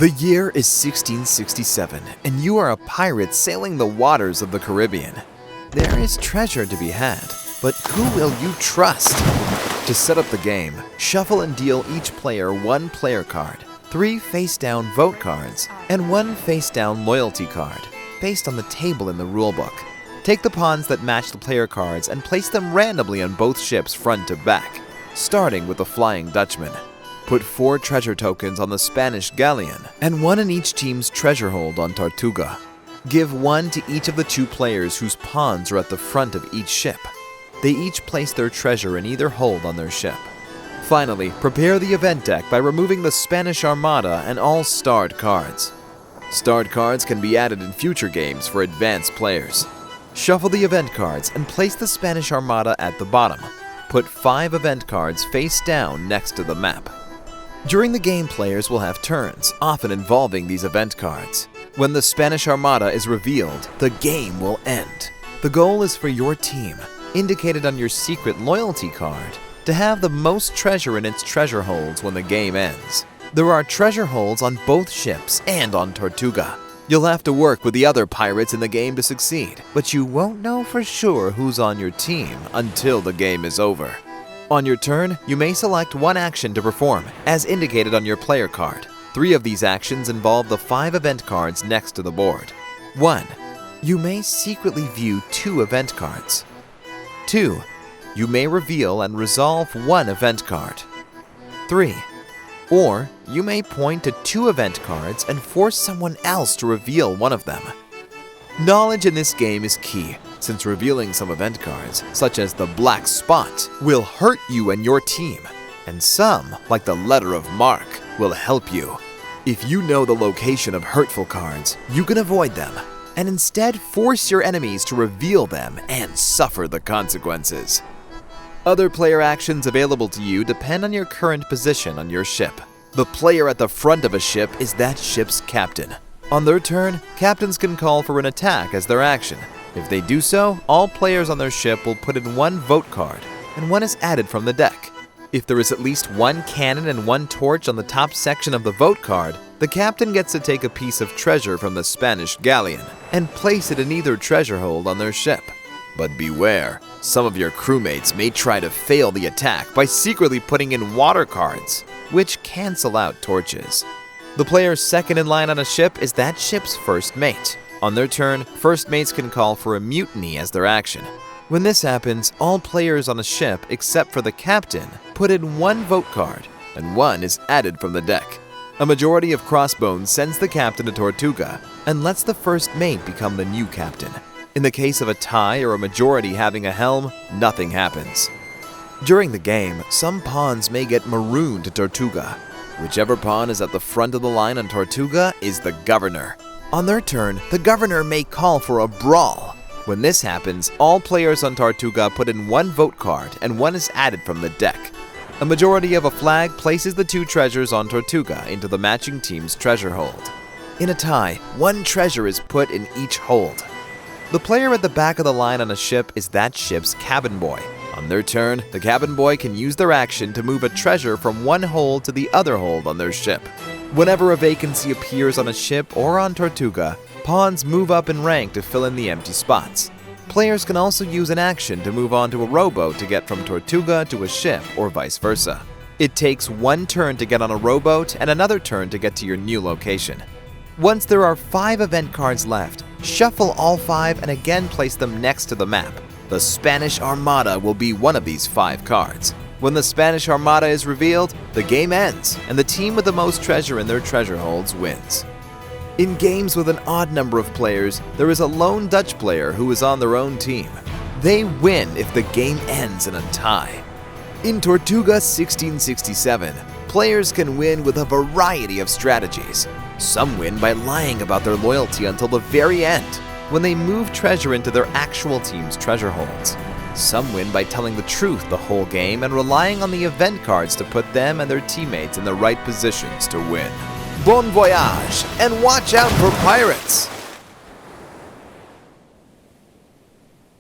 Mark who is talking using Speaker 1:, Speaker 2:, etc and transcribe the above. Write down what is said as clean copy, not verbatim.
Speaker 1: The year is 1667, and you are a pirate sailing the waters of the Caribbean. There is treasure to be had, but who will you trust? To set up the game, shuffle and deal each player one player card, 3 face-down vote cards, and 1 face-down loyalty card, based on the table in the rulebook. Take the pawns that match the player cards and place them randomly on both ships front to back, starting with the Flying Dutchman. Put 4 treasure tokens on the Spanish galleon and 1 in each team's treasure hold on Tortuga. Give 1 to each of the 2 players whose pawns are at the front of each ship. They each place their treasure in either hold on their ship. Finally, prepare the event deck by removing the Spanish Armada and all starred cards. Starred cards can be added in future games for advanced players. Shuffle the event cards and place the Spanish Armada at the bottom. Put 5 event cards face down next to the map. During the game, players will have turns, often involving these event cards. When the Spanish Armada is revealed, the game will end. The goal is for your team, indicated on your secret loyalty card, to have the most treasure in its treasure holds when the game ends. There are treasure holds on both ships and on Tortuga. You'll have to work with the other pirates in the game to succeed, but you won't know for sure who's on your team until the game is over. On your turn, you may select 1 action to perform, as indicated on your player card. 3 of these actions involve the 5 event cards next to the board. 1. You may secretly view 2 event cards. 2. You may reveal and resolve 1 event card. 3. Or you may point to 2 event cards and force someone else to reveal one of them. Knowledge in this game is key, since revealing some event cards, such as the Black Spot, will hurt you and your team, and some, like the Letter of Mark, will help you. If you know the location of hurtful cards, you can avoid them, and instead force your enemies to reveal them and suffer the consequences. Other player actions available to you depend on your current position on your ship. The player at the front of a ship is that ship's captain. On their turn, captains can call for an attack as their action. If they do so, all players on their ship will put in 1 vote card, and 1 is added from the deck. If there is at least 1 cannon and 1 torch on the top section of the vote card, the captain gets to take a piece of treasure from the Spanish galleon and place it in either treasure hold on their ship. But beware, some of your crewmates may try to fail the attack by secretly putting in water cards, which cancel out torches. The player second in line on a ship is that ship's first mate. On their turn, first mates can call for a mutiny as their action. When this happens, all players on a ship except for the captain put in 1 vote card, and 1 is added from the deck. A majority of crossbones sends the captain to Tortuga and lets the first mate become the new captain. In the case of a tie or a majority having a helm, nothing happens. During the game, some pawns may get marooned to Tortuga. Whichever pawn is at the front of the line on Tortuga is the governor. On their turn, the governor may call for a brawl. When this happens, all players on Tortuga put in 1 vote card and 1 is added from the deck. A majority of a flag places the 2 treasures on Tortuga into the matching team's treasure hold. In a tie, 1 treasure is put in each hold. The player at the back of the line on a ship is that ship's cabin boy. On their turn, the cabin boy can use their action to move a treasure from 1 hold to the other hold on their ship. Whenever a vacancy appears on a ship or on Tortuga, pawns move up in rank to fill in the empty spots. Players can also use an action to move on to a rowboat to get from Tortuga to a ship or vice versa. It takes 1 turn to get on a rowboat and another turn to get to your new location. Once there are 5 event cards left, shuffle all 5 and again place them next to the map. The Spanish Armada will be one of these 5 cards. When the Spanish Armada is revealed, the game ends, and the team with the most treasure in their treasure holds wins. In games with an odd number of players, there is a lone Dutch player who is on their own team. They win if the game ends in a tie. In Tortuga 1667, players can win with a variety of strategies. Some win by lying about their loyalty until the very end, when they move treasure into their actual team's treasure holds. Some win by telling the truth the whole game and relying on the event cards to put them and their teammates in the right positions to win. Bon voyage, and watch out for pirates!